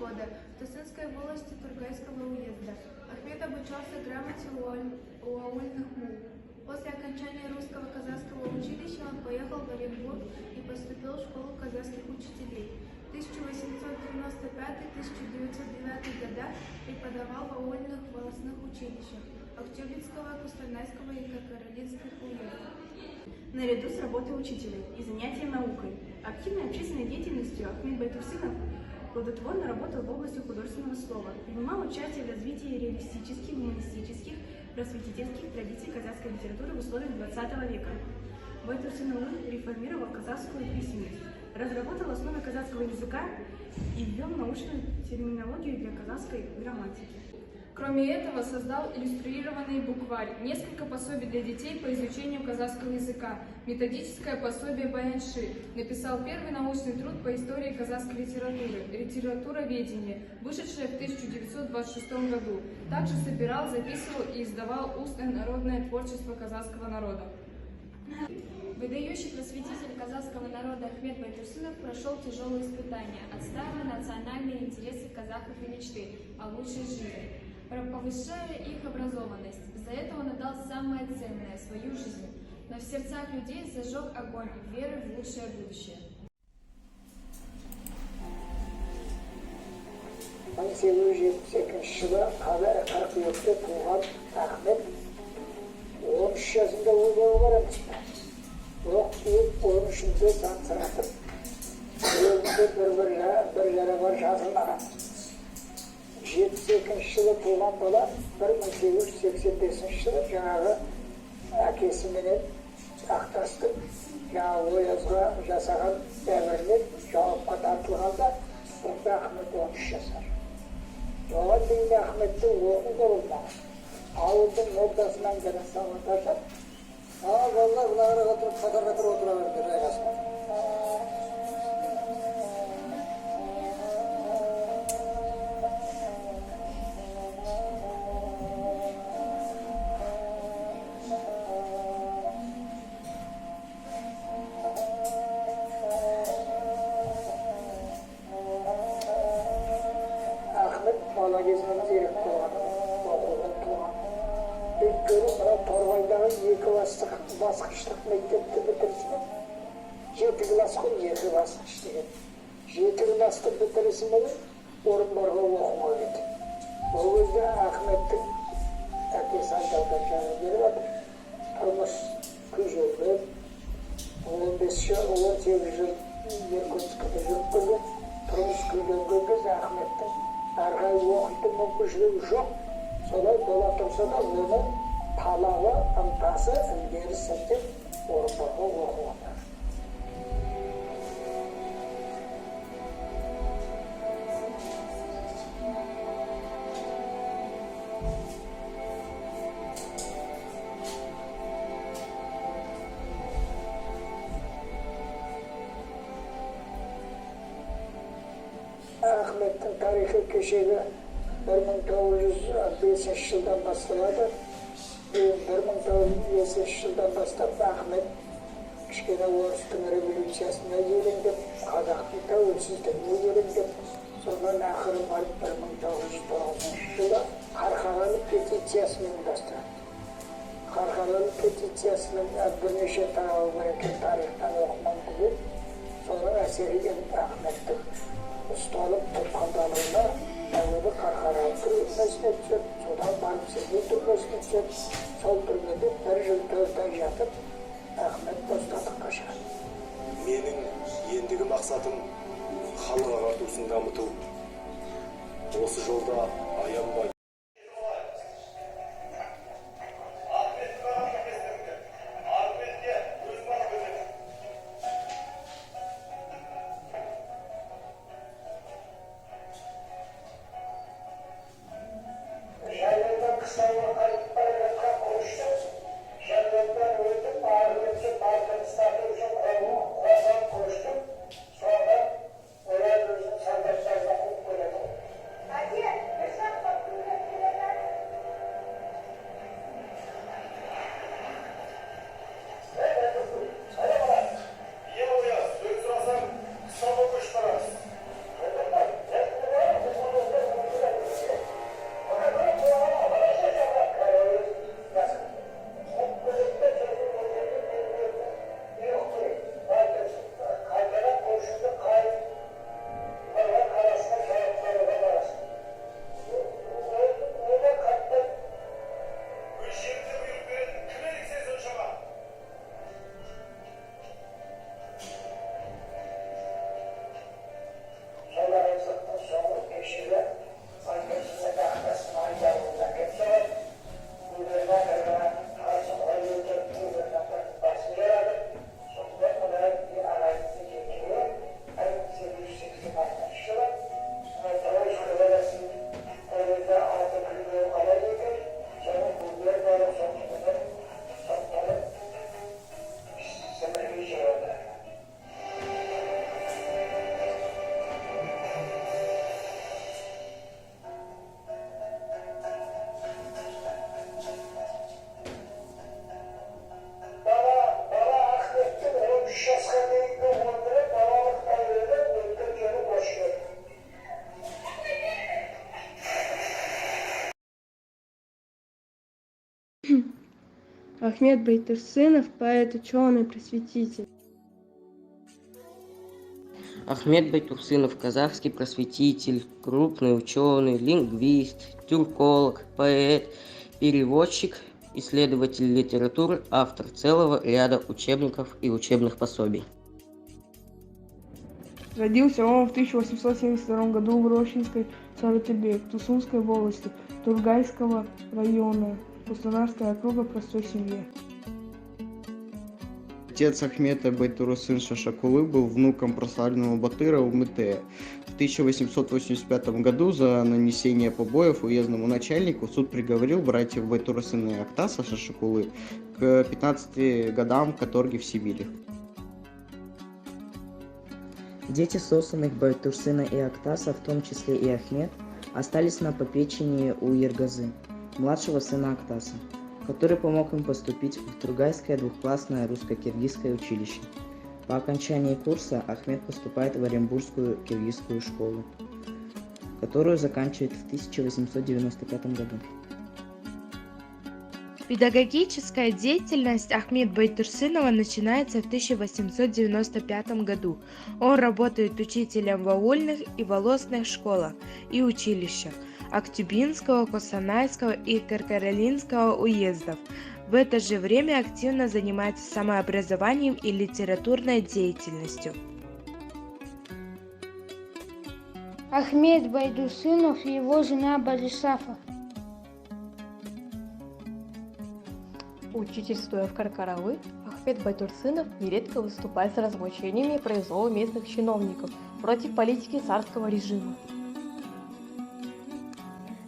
года в Тасынской волости Тургайского уезда. Ахмед обучался грамоте у аульных мул. После окончания русского казахского училища он поехал в Оренбург и поступил в школу казахских учителей. В 1895-1909 годах преподавал в аульных волостных училищах Актюбинского, Кустанайского и Каролинских уездов. Наряду с работой учителя и занятием наукой, активной общественной деятельностью Ахмед Байтурсынов плодотворно работал в области художественного слова, принимал участие в развитии реалистических, гуманистических, просветительских традиций казахской литературы в условиях XX века. Байтурсынов реформировал казахскую письменность, разработал основы казахского языка и ввел научную терминологию для казахской грамматики. Кроме этого, создал иллюстрированный букварь, несколько пособий для детей по изучению казахского языка, методическое пособие «Баянши», написал первый научный труд по истории казахской литературы «Литературоведение», вышедшее в 1926 году. Также собирал, записывал и издавал устное народное творчество казахского народа. Выдающий просветитель казахского народа Ахмед Байтурсынов прошел тяжелые испытания, отстаивая национальные интересы казахов и мечты о лучшей жизни, повышая их образованность. За это он отдал самое ценное – свою жизнь, но в сердцах людей зажег огонь веры в лучшее будущее. 1872 жылы қыркүйекте туған Ахмет 13 жасында өлеңі бар емес пе? Оқып 13-ші сансыратып, өлімде бір жара бар жазылмаған. 72 жылы туған бала 1885 жылы жаңағы әкесіменен ақтастып, жаңағы оязға жасаған дәбірлер жауапқа тартылғанда, бұнда Ахмет 13 жасар. Оған дейін Ахметтің оқу болмаған. Ауылдың молдасынан ғана сауат ашып, балалар бұларға отырып, қатарға тұрып отыра берді жайғасында. Ахмет бала кезінен зерек болған, оқудан туған. Өйткені мына Торғайдағы 2 басқыштық мектепті бітірісімен, 7 класс қой 2 басқыш деген. 7 класты бітірісімен Орынборға оқуға кетті. Ол кезде Ахметтің әкесі айталған жаңа беріп жатыр. Тұрмыс күйзелген, 18 жыл Иркутскіде жүріп келген, тұрмыс күйзелген кезде Ахметтің әрғай оқитын мүмкіншілігі жоқ. Солай бола тұрса да оны талабы, ынтасы ілгері сілтеп Орынборға оқуға. Ахметтің тарихы кешегі 1905 жылдан басталады. 1905 жылдан бастап Ахмет кішкене орыстың революциясына елеңдеп, қазақтың тәуелсіздігіне елеңдеп, сонан ақыры барып 1909 жылы Қарқаралы петициясын ұйымдастырады. Қарқаралы петициясының бірнеше тарауы бар екен, тарихтан оқыман көп. Соның әсерінен Ахметтің ұсталып тұтқындалуына әуелі Қарқаралы түрмесіне түсіп, содан барып Семей түрмесіне түсіп, сол түрмеде 1 жыл 4 ай жатып, Ахмет бостандыққа шығады. Менің ендігі мақсатым халық ағартусын дамыту. Осы жолда аянбай. Sonra oraya Ахмед Байтурсынов – поэт, ученый, просветитель. Ахмед Байтурсынов – казахский просветитель, крупный ученый, лингвист, тюрколог, поэт, переводчик, исследователь литературы, автор целого ряда учебников и учебных пособий. Родился он в 1872 году в Рощинской Сарытельбе, Тусунской волости, Тургайского района, Кустанарская округа, простой семье. Отец Ахмета Байтурсын Шашакулы был внуком прославленного батыра Умытея. В 1885 году за нанесение побоев уездному начальнику суд приговорил братьев Байтурсына и Актаса Шашакулы к 15 годам каторги в Сибири. Дети сосланных Байтурсына и Актаса, в том числе и Ахмед, остались на попечении у Ергазы, младшего сына Актаса, который помог им поступить в Тургайское двухклассное русско-киргизское училище. По окончании курса Ахмед поступает в Оренбургскую киргизскую школу, которую заканчивает в 1895 году. Педагогическая деятельность Ахмед Байтурсынова начинается в 1895 году. Он работает учителем в аульных и волосных школах и училищах Актюбинского, Костанайского и Каркаралинского уездов. В это же время активно занимается самообразованием и литературной деятельностью. Ахмед Байтурсынов и его жена Борисафа. Учительствуя в Каркаралы, Ахмед Байтурсынов нередко выступает с возмущениями произвола местных чиновников против политики царского режима.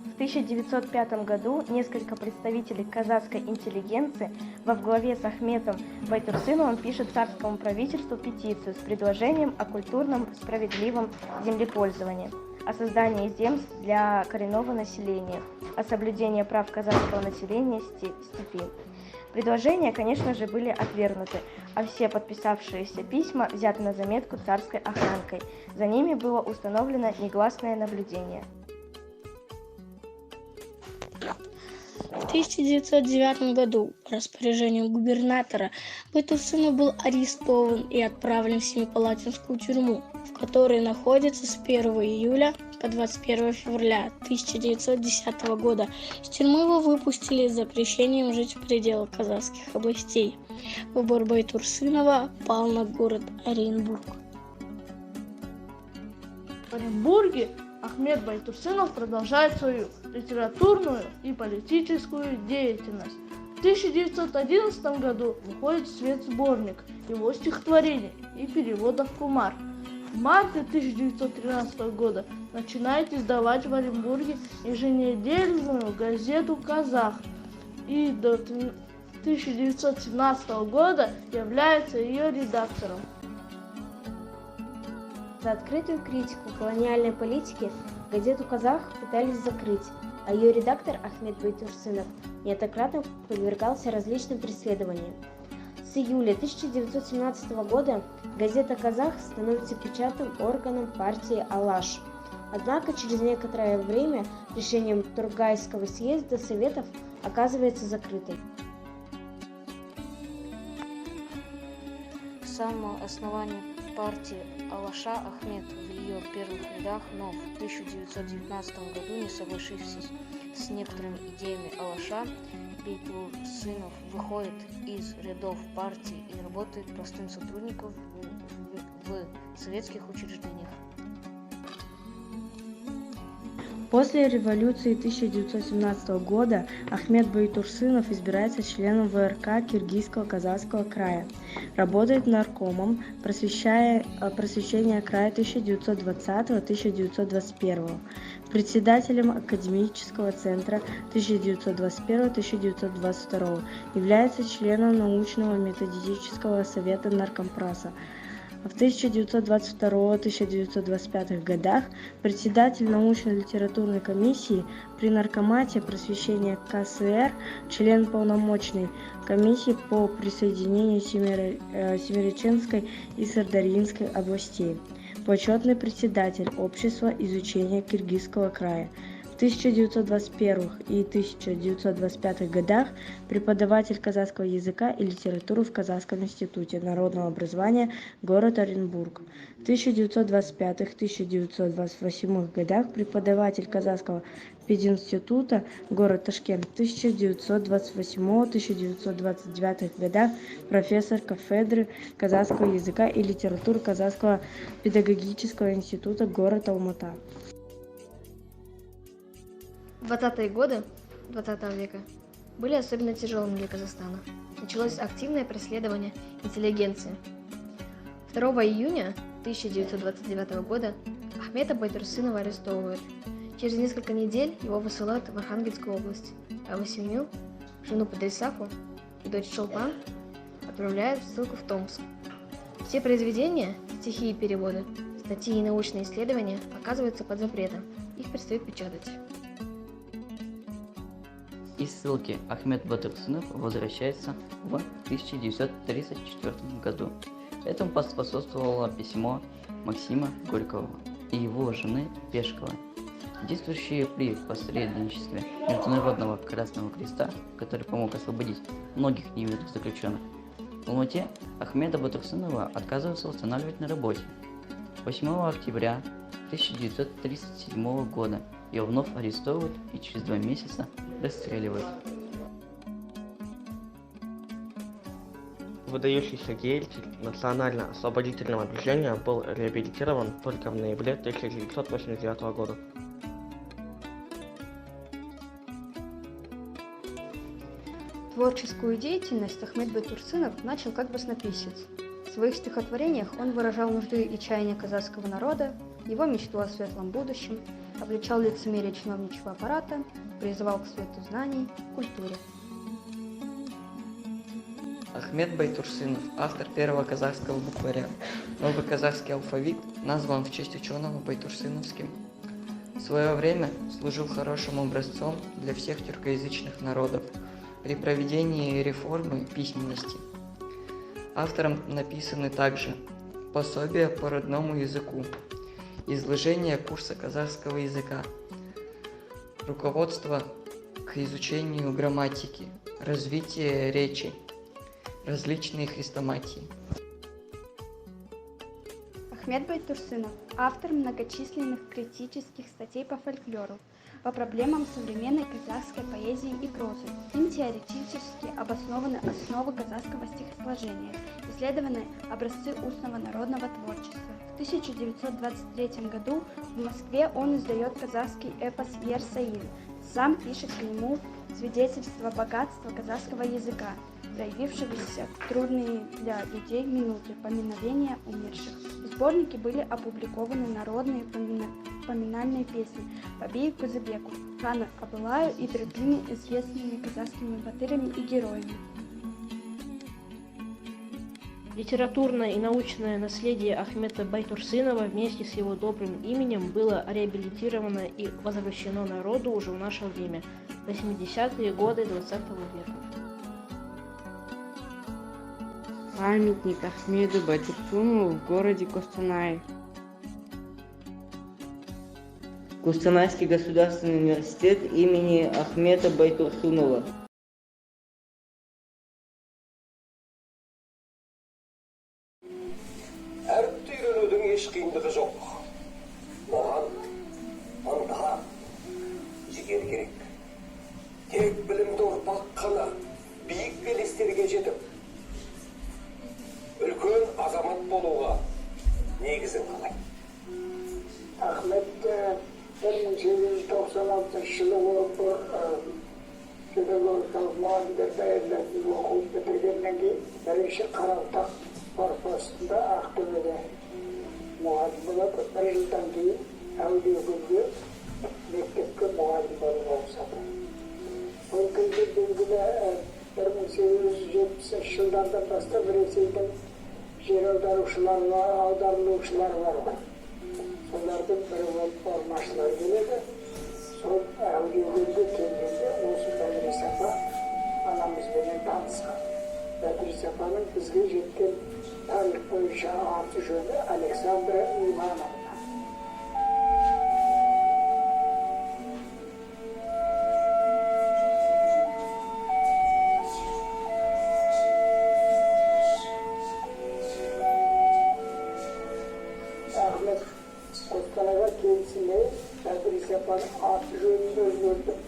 В 1905 году несколько представителей казахской интеллигенции во главе с Ахметом Байтурсыновым пишут царскому правительству петицию с предложением о культурном справедливом землепользовании, о создании земств для коренного населения, о соблюдении прав казахского населения степи. Предложения, конечно же, были отвергнуты, а все подписавшиеся письма взяты на заметку царской охранкой. За ними было установлено негласное наблюдение. В 1909 году по распоряжению губернатора Байтурсынов был арестован и отправлен в Семипалатинскую тюрьму, в которой находится с 1 июля по 21 февраля 1910 года. Из тюрьмы его выпустили с запрещением жить в пределах казахских областей. Выбор Байтурсынова пал на город Оренбург. В Оренбурге Ахмед Байтурсынов продолжает свою литературную и политическую деятельность. В 1911 году выходит в свет сборник его стихотворений и переводов «Кумар». В марте 1913 года начинает издавать в Оренбурге еженедельную газету «Казах» и до 1917 года является ее редактором. За открытую критику колониальной политики газету «Казах» пытались закрыть, а ее редактор Ахмед Байтурсынов неоднократно подвергался различным преследованиям. С июля 1917 года газета «Казах» становится печатным органом партии «Алаш». Однако через некоторое время решением Тургайского съезда Советов оказывается закрытой. С самого основания партии Алаша Ахмед в ее первых рядах, но в 1919 году, не соглашившись с некоторыми идеями Алаша, Байтурсынов выходит из рядов партии и работает простым сотрудником в советских учреждениях. После революции 1917 года Ахмед Байтурсынов избирается членом ВРК Киргизского Казахского края. Работает наркомом просвещения края 1920-1921, председателем академического центра 1921-1922, является членом научного методического совета Наркомпраса. В 1922-1925 годах председатель научно-литературной комиссии при Наркомате просвещения КСР, член полномочной комиссии по присоединению Семиреченской и Сырдарьинской областей, почетный председатель Общества изучения Киргизского края. В 1921 и 1925 годах преподаватель казахского языка и литературы в Казахском институте народного образования, город Оренбург. В 1925-1928 годах преподаватель казахского пединститута, город Ташкент. В 1928-1929 годах профессор кафедры казахского языка и литературы Казахского педагогического института, город Алмата. 20-е годы 20 века были особенно тяжелыми для Казахстана. Началось активное преследование интеллигенции. 2 июня 1929 года Ахмета Байтурсынова арестовывают. Через несколько недель его высылают в Архангельскую область, а его семью, жену Падрисафу и дочь Чолпан, отправляют в ссылку в Томск. Все произведения, стихи и переводы, статьи и научные исследования оказываются под запретом, их перестают печатать. Из ссылки Ахмет Байтурсынов возвращается в 1934 году. Этому поспособствовало письмо Максима Горького и его жены Пешковой, действующие при посредничестве Международного Красного Креста, который помог освободить многих невинных заключенных. В Алмате Ахмеда Байтурсынова отказываются восстанавливать на работе. 8 октября 1937 года ее вновь арестовывают и через 2 месяца расстреливают. Выдающийся деятель национально-освободительного движения был реабилитирован только в ноябре 1989 года. Творческую деятельность Ахмет Байтурсынов начал как баснописец. В своих стихотворениях он выражал нужды и чаяния казахского народа, его мечту о светлом будущем, обличал лицемерие чиновничьего аппарата, призывал к свету знаний, культуре. Ахмет Байтурсынов, автор первого казахского букваря. Новый казахский алфавит назван в честь ученого Байтурсыновским. В свое время служил хорошим образцом для всех тюркоязычных народов при проведении реформы письменности. Автором написаны также пособия по родному языку, изложение курса казахского языка, руководство к изучению грамматики, развитие речи, различные хрестоматии. Ахмет Байтурсынов – автор многочисленных критических статей по фольклору, по проблемам современной казахской поэзии и прозы. Им теоретически обоснованы основы казахского стихосложения, исследованы образцы устного народного творчества. В 1923 году в Москве он издает казахский эпос «Ер-Саин». Сам пишет к нему свидетельство богатства казахского языка, проявившегося в трудные для людей минуты поминовения умерших. В сборнике были опубликованы народные поминальные песни Бабию Кузыбеку, Хана Абылаю и другими известными казахскими батырами и героями. Литературное и научное наследие Ахмета Байтурсынова вместе с его добрым именем было реабилитировано и возвращено народу уже в наше время, 80-е годы 20 века. Памятник Ахмеду Байтурсынову в городе Костанай. Костанайский государственный университет имени Ахмета Байтурсынова. Әріпті үйренудің еш қиындығы жоқ. Оған ынта, жігер керек. Тек білімді ұрпақ қана биік белестерге жетіп, үлкен азамат болуға негізін қалайды. Ахмет 1896 жылы педагогикалық мұғалімдер даярлайтын оқу бітіргеннен кейін бірінші Қаралтақ корпусында Ақтөбеде мұғалім болып, бір жылдан кейін Әулиекөлге мектепке мұғалім болып ауысады. Ол кезде белгілі 1870 жылдардан бастап Ресейдің жер аударылушылары бар. Солардың бірі болып ормашылар келеді. Сол Әулиекөлге келгенде осы Бәдірисапа анамызбенен танысқан. Бәдірисапаның бізге жеткен тарих бойынша аты жөні Александра Ивановна. Степан аты жөнін өзгертіп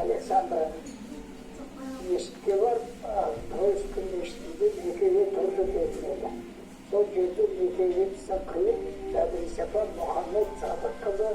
Александров мешітке барып, Троицкий мешітінде некеге тұрды кетіледі. Сол жерде некеге сақылып, Степан Мұхаммед Садыққызы